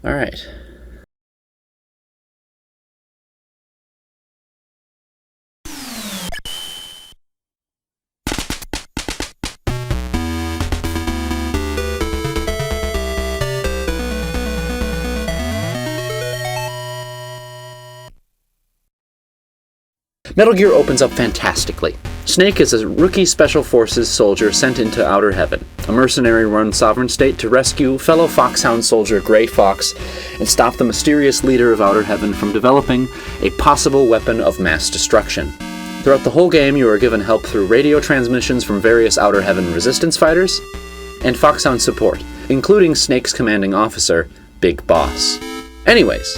Alright. Metal Gear opens up fantastically. Snake is a rookie Special Forces soldier sent into Outer Heaven, a mercenary-run sovereign state to rescue fellow Foxhound soldier Gray Fox and stop the mysterious leader of Outer Heaven from developing a possible weapon of mass destruction. Throughout the whole game, you are given help through radio transmissions from various Outer Heaven resistance fighters and Foxhound support, including Snake's commanding officer, Big Boss. Anyways,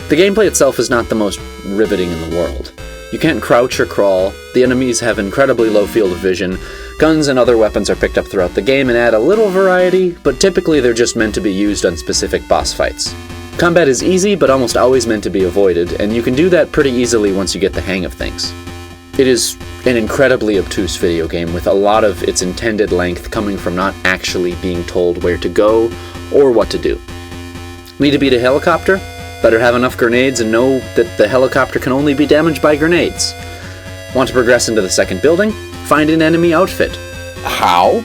the gameplay itself is not the most riveting in the world. You can't crouch or crawl, the enemies have incredibly low field of vision, guns and other weapons are picked up throughout the game and add a little variety, but typically they're just meant to be used on specific boss fights. Combat is easy, but almost always meant to be avoided, and you can do that pretty easily once you get the hang of things. It is an incredibly obtuse video game, with a lot of its intended length coming from not actually being told where to go or what to do. Need to beat a helicopter? Better have enough grenades and know that the helicopter can only be damaged by grenades. Want to progress into the second building? Find an enemy outfit. How?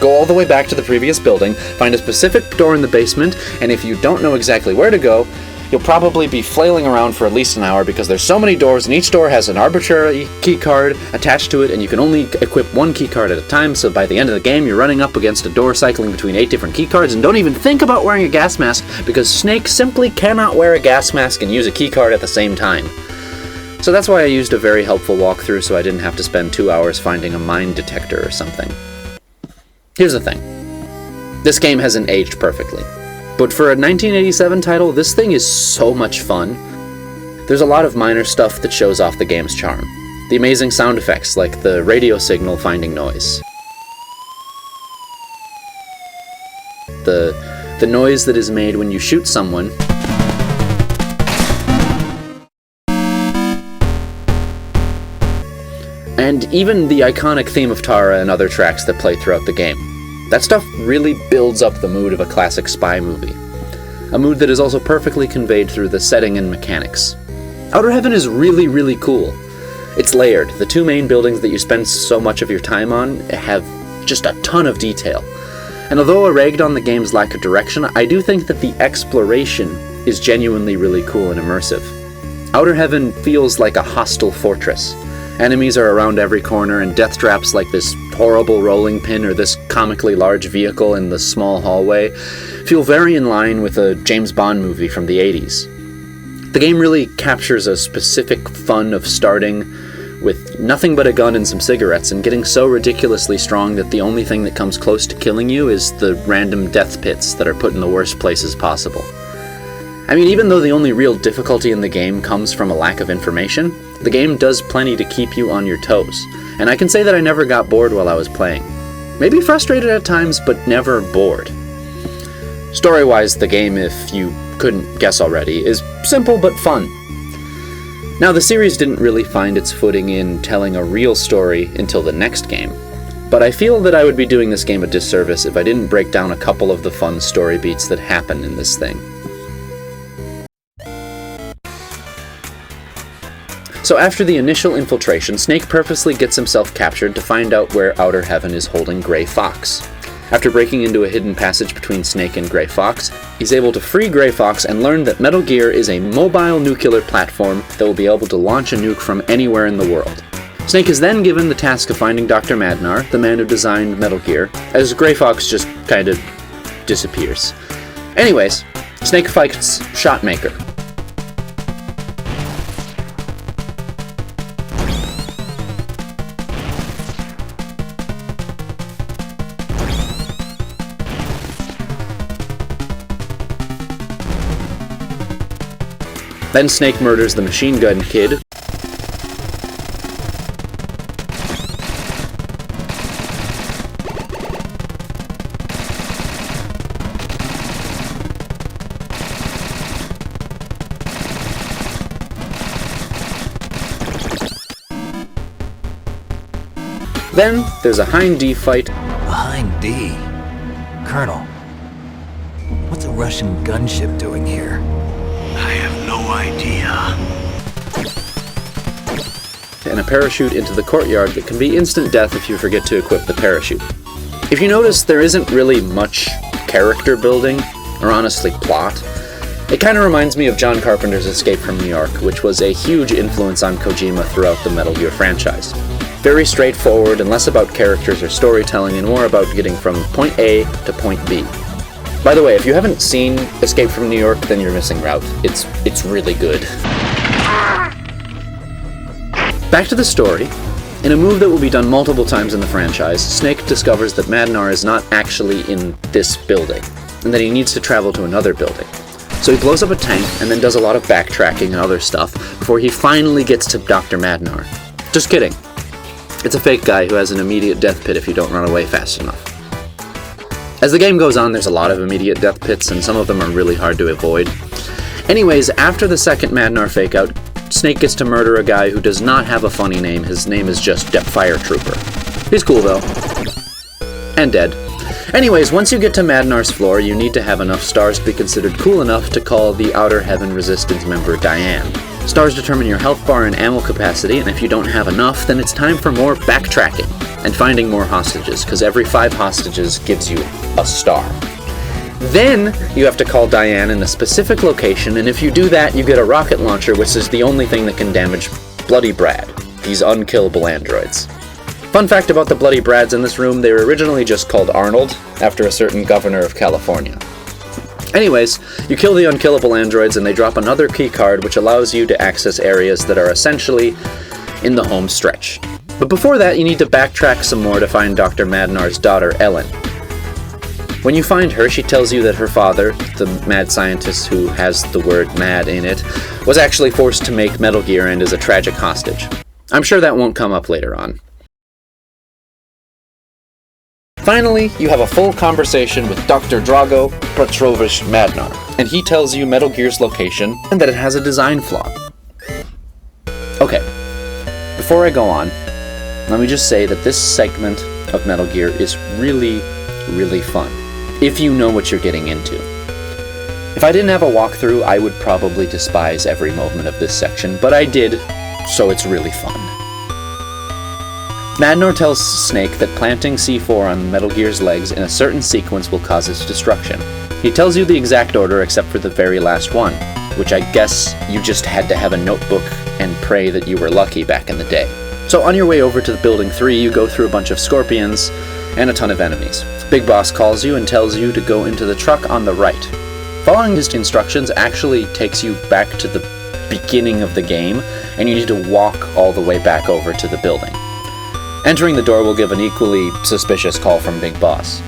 Go all the way back to the previous building, find a specific door in the basement, and if you don't know exactly where to go, you'll probably be flailing around for at least an hour because there's so many doors and each door has an arbitrary keycard attached to it and you can only equip one keycard at a time, so by the end of the game you're running up against a door cycling between 8 different keycards and don't even think about wearing a gas mask because Snake simply cannot wear a gas mask and use a keycard at the same time. So that's why I used a very helpful walkthrough so I didn't have to spend 2 hours finding a mine detector or something. Here's the thing. This game hasn't aged perfectly. But for a 1987 title, this thing is so much fun. There's a lot of minor stuff that shows off the game's charm. The amazing sound effects, like the radio signal finding noise. The noise that is made when you shoot someone. And even the iconic theme of Tara and other tracks that play throughout the game. That stuff really builds up the mood of a classic spy movie. A mood that is also perfectly conveyed through the setting and mechanics. Outer Heaven is really, really cool. It's layered. The 2 main buildings that you spend so much of your time on have just a ton of detail. And although I ragged on the game's lack of direction, I do think that the exploration is genuinely really cool and immersive. Outer Heaven feels like a hostile fortress. Enemies are around every corner, and death traps like this horrible rolling pin or this comically large vehicle in the small hallway feel very in line with a James Bond movie from the 80s. The game really captures a specific fun of starting with nothing but a gun and some cigarettes and getting so ridiculously strong that the only thing that comes close to killing you is the random death pits that are put in the worst places possible. I mean, even though the only real difficulty in the game comes from a lack of information, the game does plenty to keep you on your toes, and I can say that I never got bored while I was playing. Maybe frustrated at times, but never bored. Story-wise, the game, if you couldn't guess already, is simple but fun. Now, the series didn't really find its footing in telling a real story until the next game, but I feel that I would be doing this game a disservice if I didn't break down a couple of the fun story beats that happen in this thing. So after the initial infiltration, Snake purposely gets himself captured to find out where Outer Heaven is holding Gray Fox. After breaking into a hidden passage between Snake and Gray Fox, he's able to free Gray Fox and learn that Metal Gear is a mobile nuclear platform that will be able to launch a nuke from anywhere in the world. Snake is then given the task of finding Dr. Madnar, the man who designed Metal Gear, as Gray Fox just kind of disappears. Anyways, Snake fights Shotmaker. Then Snake murders the Machine Gun Kid. Then there's a Hind D fight. A Hind D? Colonel, Russian gunship doing here? I have no idea. And a parachute into the courtyard that can be instant death if you forget to equip the parachute. If you notice, there isn't really much character building, or honestly plot. It kind of reminds me of John Carpenter's Escape from New York, which was a huge influence on Kojima throughout the Metal Gear franchise. Very straightforward and less about characters or storytelling and more about getting from point A to point B. By the way, if you haven't seen Escape from New York, then you're missing out. It's really good. Back to the story. In a move that will be done multiple times in the franchise, Snake discovers that Madnar is not actually in this building, and that he needs to travel to another building. So he blows up a tank and then does a lot of backtracking and other stuff before he finally gets to Dr. Madnar. Just kidding. It's a fake guy who has an immediate death pit if you don't run away fast enough. As the game goes on, there's a lot of immediate death pits, and some of them are really hard to avoid. Anyways, after the second Madnar fake-out, Snake gets to murder a guy who does not have a funny name. His name is just Fire Trooper. He's cool, though. And dead. Anyways, once you get to Madnar's floor, you need to have enough stars to be considered cool enough to call the Outer Heaven Resistance member Diane. Stars determine your health bar and ammo capacity, and if you don't have enough, then it's time for more backtracking and finding more hostages, because every 5 hostages gives you a star. Then you have to call Diane in a specific location, and if you do that, you get a rocket launcher, which is the only thing that can damage Bloody Brad, these unkillable androids. Fun fact about the Bloody Brads in this room, they were originally just called Arnold, after a certain governor of California. Anyways, you kill the unkillable androids and they drop another key card which allows you to access areas that are essentially in the home stretch. But before that, you need to backtrack some more to find Dr. Madnar's daughter, Ellen. When you find her, she tells you that her father, the mad scientist who has the word mad in it, was actually forced to make Metal Gear and is a tragic hostage. I'm sure that won't come up later on. Finally, you have a full conversation with Dr. Drago Petrovich Madnar, and he tells you Metal Gear's location and that it has a design flaw. Okay, before I go on, let me just say that this segment of Metal Gear is really, really fun, if you know what you're getting into. If I didn't have a walkthrough, I would probably despise every moment of this section, but I did, so it's really fun. Madnar tells Snake that planting C4 on Metal Gear's legs in a certain sequence will cause its destruction. He tells you the exact order except for the very last one, which I guess you just had to have a notebook and pray that you were lucky back in the day. So on your way over to the Building 3, you go through a bunch of scorpions and a ton of enemies. Big Boss calls you and tells you to go into the truck on the right. Following his instructions actually takes you back to the beginning of the game, and you need to walk all the way back over to the building. Entering the door will give an equally suspicious call from Big Boss.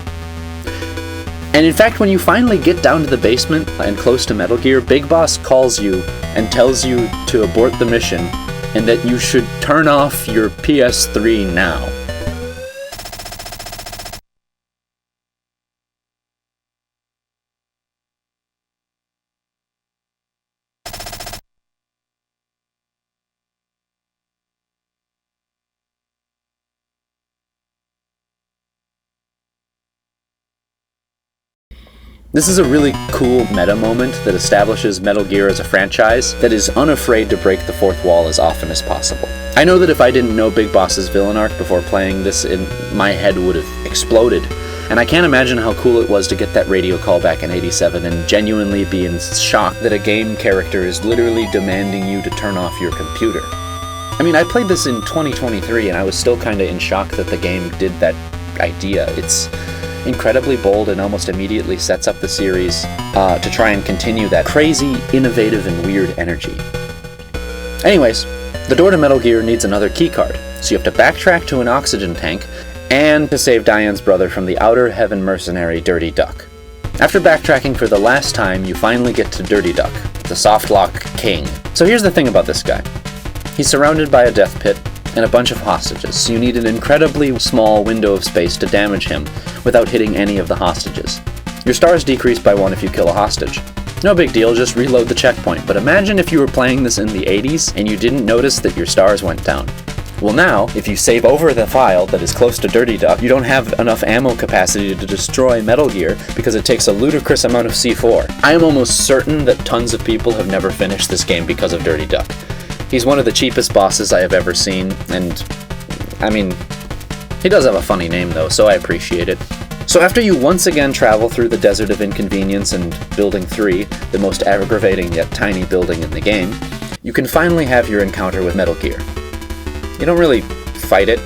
And in fact, when you finally get down to the basement and close to Metal Gear, Big Boss calls you and tells you to abort the mission and that you should turn off your PS3 now. This is a really cool meta moment that establishes Metal Gear as a franchise that is unafraid to break the fourth wall as often as possible. I know that if I didn't know Big Boss's villain arc before playing this, my head would have exploded. And I can't imagine how cool it was to get that radio call back in '87 and genuinely be in shock that a game character is literally demanding you to turn off your computer. I mean, I played this in 2023 and I was still kinda in shock that the game did that idea. It's incredibly bold and almost immediately sets up the series to try and continue that crazy, innovative, and weird energy. Anyways, the door to Metal Gear needs another keycard, so you have to backtrack to an oxygen tank and to save Diane's brother from the Outer Heaven mercenary Dirty Duck. After backtracking for the last time, you finally get to Dirty Duck, the softlock king. So here's the thing about this guy. He's surrounded by a death pit and a bunch of hostages, so you need an incredibly small window of space to damage him without hitting any of the hostages. Your stars decrease by 1 if you kill a hostage. No big deal, just reload the checkpoint, but imagine if you were playing this in the 80s and you didn't notice that your stars went down. Well now, if you save over the file that is close to Dirty Duck, you don't have enough ammo capacity to destroy Metal Gear because it takes a ludicrous amount of C4. I am almost certain that tons of people have never finished this game because of Dirty Duck. He's one of the cheapest bosses I have ever seen, and I mean, he does have a funny name though, so I appreciate it. So after you once again travel through the Desert of Inconvenience and Building 3, the most aggravating yet tiny building in the game, you can finally have your encounter with Metal Gear. You don't really fight it.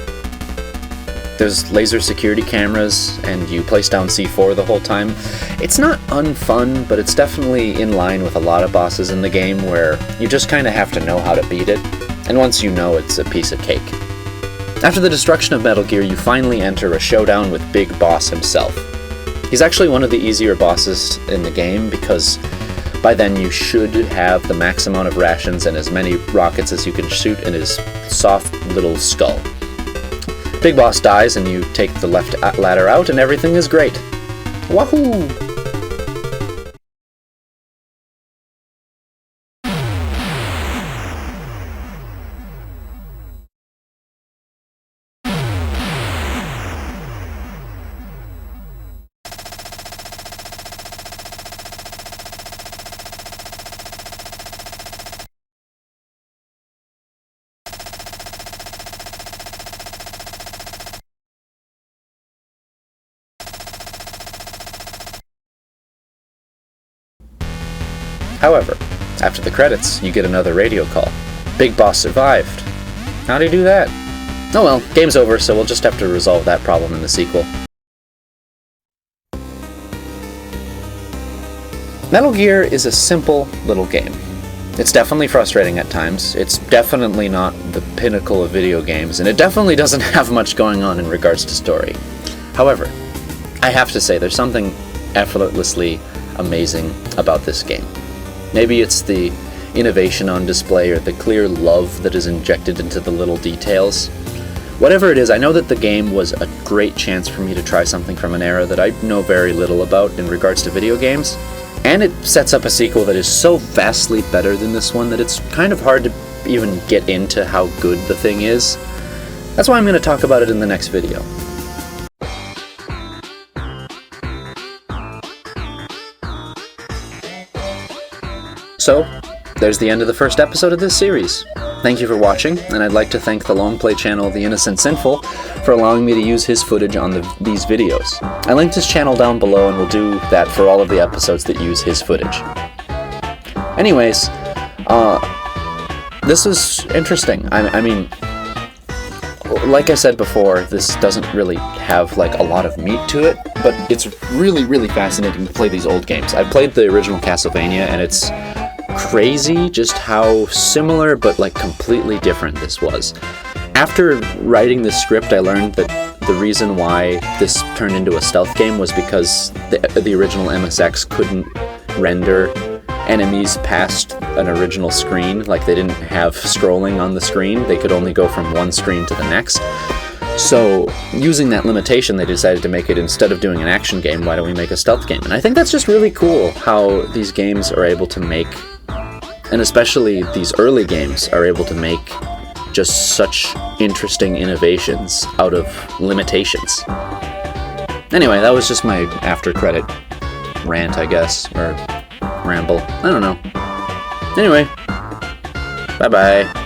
There's laser security cameras, and you place down C4 the whole time. It's not unfun, but it's definitely in line with a lot of bosses in the game where you just kind of have to know how to beat it, and once you know, it's a piece of cake. After the destruction of Metal Gear, you finally enter a showdown with Big Boss himself. He's actually one of the easier bosses in the game because by then you should have the max amount of rations and as many rockets as you can shoot in his soft little skull. Big Boss dies and you take the left ladder out and everything is great. Wahoo! However, after the credits, you get another radio call. Big Boss survived. How'd he do that? Oh well, game's over, so we'll just have to resolve that problem in the sequel. Metal Gear is a simple little game. It's definitely frustrating at times, it's definitely not the pinnacle of video games, and it definitely doesn't have much going on in regards to story. However, I have to say there's something effortlessly amazing about this game. Maybe it's the innovation on display or the clear love that is injected into the little details. Whatever it is, I know that the game was a great chance for me to try something from an era that I know very little about in regards to video games, and it sets up a sequel that is so vastly better than this one that it's kind of hard to even get into how good the thing is. That's why I'm going to talk about it in the next video. So, there's the end of the first episode of this series. Thank you for watching, and I'd like to thank the Longplay channel The Innocent Sinful for allowing me to use his footage on these videos. I linked his channel down below and will do that for all of the episodes that use his footage. Anyways, this was interesting. I mean, like I said before, this doesn't really have like a lot of meat to it, but it's really, really fascinating to play these old games. I've played the original Castlevania, and it's crazy just how similar but like completely different this was. After writing this script, I learned that the reason why this turned into a stealth game was because the original MSX couldn't render enemies past an original screen. Like, they didn't have scrolling on the screen, they could only go from one screen to the next. So, using that limitation, they decided to make it, instead of doing an action game, why don't we make a stealth game? And I think that's just really cool how these games are able to make, and especially these early games, are able to make just such interesting innovations out of limitations. Anyway, that was just my after-credit rant, I guess, or ramble. I don't know. Anyway, bye-bye.